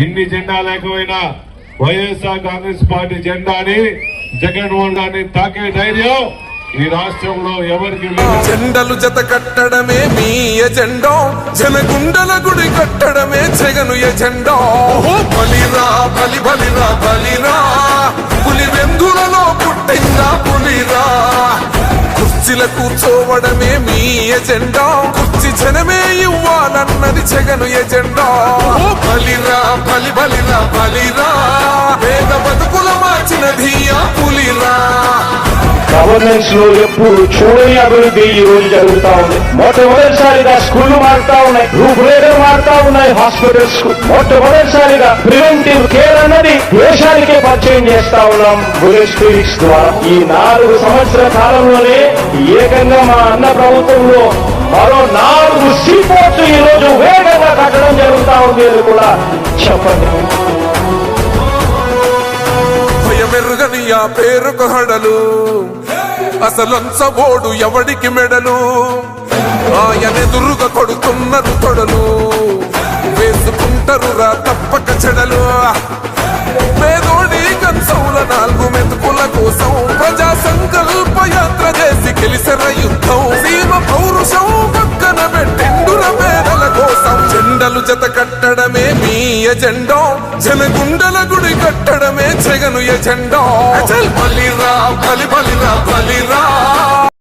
ఇన్ని జెండా లేకపోయినా వైఎస్ఆర్ కాంగ్రెస్ పార్టీ జెండాని జగన్మోహన్ రెడ్డిని తాకే ధైర్యం ఈ రాష్ట్రంలో ఎవరికి లేదు. జెండలు జత కట్టడమే మీ ఎజెండా, జనగుండల గుడి కట్టడమే జగను ఎజెండా. బలిరా బలి బలిరా బలిరా, పులి వెందులలో పుట్టిన పులిరా. కుర్చీల కూర్చోవడమే మీ ఎజెండా, కుర్చీ జనమే ఇవ్వాలన్నది జగను ఎజెండా. బలిరా బలి బలిరా బలిరా, పేద బతుకుల మార్చినది ఆ పులిరా. గవర్నెన్స్ లో ఎప్పుడు చూడని అభివృద్ధి ఈ రోజు జరుగుతా ఉంది. మొట్టమొదటిసారిగా స్కూళ్లు మారుతా ఉన్నాయి, రూపురేఖలు మారుతా ఉన్నాయి, హాస్పిటల్స్ మొట్టమొదటిసారిగా ప్రివెంటివ్ కేర్ అన్నది దేశానికే పరిచయం చేస్తా ఉన్నాం బుల్లెట్ క్లినిక్స్ ద్వారా. ఈ 4 సంవత్సరాల కాలంలోనే ఏకంగా మా అన్న ప్రభుత్వంలో మరో 4 సీపోర్ట్స్ ఈ రోజు వేగంగా కట్టడం జరుగుతా ఉంది అని కూడా చెప్పండి. మెరుగని ఆ పేరుకు హడలు, అసలంచబోడు ఎవడికి మెడలు. ఆయనెదురుగా కొడుతున్నారు తొడలు, వేసుకుంటారు రా తప్పక చెడలు. పేదోడి కంచౌల 4 మెతుకుల కోసం ప్రజా సంకల్ప యాత్ర చేసి గెలిసిన యుద్ధం. సీమ పౌరుషం పక్కన పెట్టిండుర పేదల కోసం. జెండలు జత కట్టడమే మీ ఎజెండా, జనగుండల గుడి కట్టడమే జగను ఎజెండా. బలిరా బలి బలిరా బలిరా,